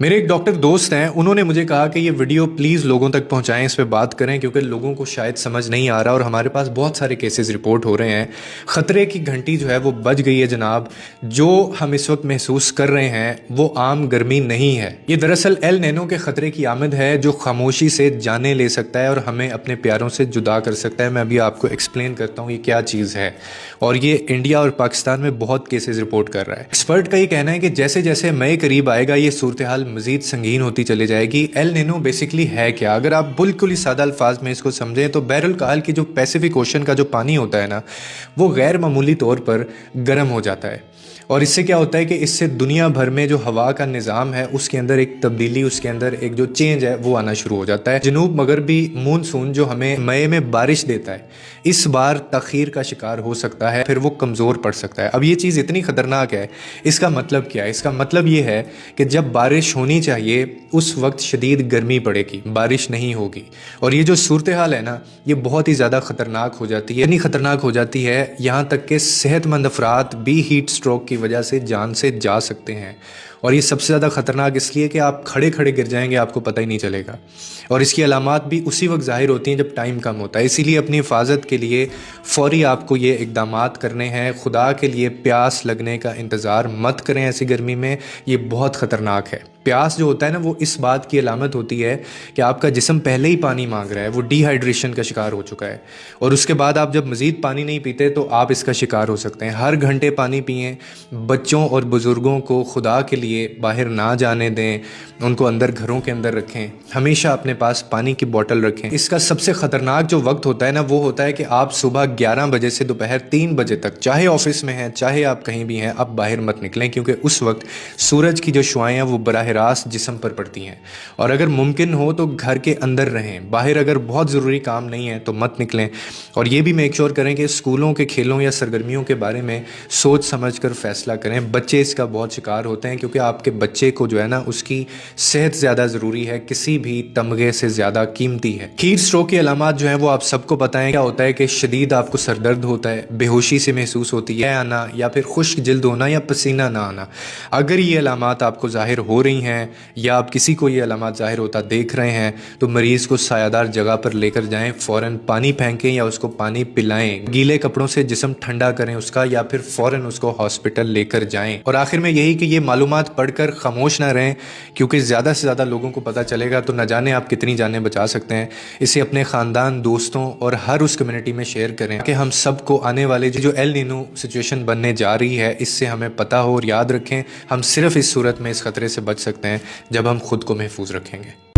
मेरे एक डॉक्टर दोस्त हैं, उन्होंने मुझे कहा कि ये वीडियो प्लीज़ लोगों तक पहुंचाएं, इस पे बात करें क्योंकि लोगों को शायद समझ नहीं आ रहा और हमारे पास बहुत सारे केसेस रिपोर्ट हो रहे हैं। ख़तरे की घंटी जो है वो बज गई है जनाब। जो हम इस वक्त महसूस कर रहे हैं वो आम गर्मी नहीं है, ये दरअसल एल नैनो के ख़तरे की आमद है जो खामोशी से जाने ले सकता है और हमें अपने प्यारों से जुदा कर सकता है। मैं अभी आपको एक्सप्लेन करता हूँ ये क्या चीज़ है, और ये इंडिया और पाकिस्तान में बहुत केसेस रिपोर्ट कर रहा है। एक्सपर्ट का ये कहना है कि जैसे जैसे मई करीब आएगा ये सूरत हाल मजीद संगीन होती चली जाएगी। एल निनो बेसिकली है क्या? अगर आप बिल्कुल ही सादा अल्फाज में इसको समझें तो बहरुल काल की जो पैसिफिक ओशन का जो पानी होता है ना, वो गैर मामूली तौर पर गर्म हो जाता है। और इससे क्या होता है कि इससे दुनिया भर में जो हवा का निज़ाम है उसके अंदर एक तब्दीली, उसके अंदर एक जो चेंज है वो आना शुरू हो जाता है। जनूब मगरबी मानसून जो हमें मई में बारिश देता है, इस बार तखीर का शिकार हो सकता है, फिर वो कमज़ोर पड़ सकता है। अब ये चीज़ इतनी ख़तरनाक है, इसका मतलब क्या है? इसका मतलब ये है कि जब बारिश होनी चाहिए उस वक्त शदीद गर्मी पड़ेगी, बारिश नहीं होगी। और ये जो सूरत हाल है ना, ये बहुत ही ज़्यादा ख़तरनाक हो जाती है। इतनी ख़तरनाक हो जाती है यहाँ तक कि सेहतमंद अफराद भी हीट स्ट्रोक की वजह से जान से जा सकते हैं। और ये सबसे ज़्यादा ख़तरनाक इसलिए कि आप खड़े खड़े गिर जाएंगे, आपको पता ही नहीं चलेगा। और इसकी अलामात भी उसी वक्त ज़ाहिर होती हैं जब टाइम कम होता है। इसीलिए अपनी हिफाजत के लिए फ़ौरी आपको ये इक़दामात करने हैं। खुदा के लिए प्यास लगने का इंतज़ार मत करें ऐसी गर्मी में, ये बहुत ख़तरनाक है। प्यास जो होता है ना, वो इस बात की अलामत होती है कि आपका जिस्म पहले ही पानी मांग रहा है, वो डिहाइड्रेशन का शिकार हो चुका है। और उसके बाद आप जब मज़ीद पानी नहीं पीते तो आप इसका शिकार हो सकते हैं। हर घंटे पानी पिएं। बच्चों और बुज़ुर्गों को खुदा के लिए बाहर ना जाने दें, उनको अंदर घरों के अंदर रखें। हमेशा अपने पास पानी की बोतल रखें। इसका सबसे ख़तरनाक जो वक्त होता है ना, वो होता है कि आप सुबह 11 बजे से दोपहर 3 बजे तक, चाहे ऑफिस में हैं चाहे आप कहीं भी हैं, आप बाहर मत निकलें, क्योंकि उस वक्त सूरज की जो शुआएं हैं वो बराह रास्त जिस्म पर पड़ती हैं। और अगर मुमकिन हो तो घर के अंदर रहें, बाहर अगर बहुत ज़रूरी काम नहीं है तो मत निकलें। और ये भी मेक श्योर करें कि स्कूलों के खेलों या सरगर्मियों के बारे में सोच समझ कर फैसला करें। बच्चे इसका बहुत शिकार होते हैं क्योंकि आपके बच्चे को जो है ना, उसकी सेहत ज़्यादा ज़रूरी है, किसी भी तमगे से ज़्यादा कीमती है। हीट स्ट्रोक की अलामात जो हैं वो आप सबको पता है। क्या होता है कि शदीद आपको सरदर्द होता है, बेहोशी से महसूस होती है आना, या फिर खुश्क जिल्द होना या पसीना ना आना। अगर ये अलामात आपको ज़ाहिर हो रही हैं या आप किसी को ये अलामात ज़ाहिर होता देख रहे हैं तो मरीज़ को सायादार जगह पर लेकर जाएं। फ़ौरन पानी फेंकें या उसको पानी पिलाएं। गीले कपड़ों से जिस्म ठंडा करें उसका, या फिर फ़ौरन उसको हॉस्पिटल लेकर जाएं। और आखिर में यही कि ये मालूमात पढ़कर खामोश ना रहें, क्योंकि ज़्यादा से ज़्यादा लोगों को पता चलेगा तो न जाने आप कितनी जानें बचा सकते हैं। इसे अपने ख़ानदान, दोस्तों और हर उस कम्युनिटी में शेयर करें कि हम सबको आने वाले जो एल नीनो सिचुएशन बनने जा रही है इससे हमें पता हो। और याद रखें, हम सिर्फ इस सूरत में इस ख़तरे से बच सकते हैं जब हम खुद को महफूज रखेंगे।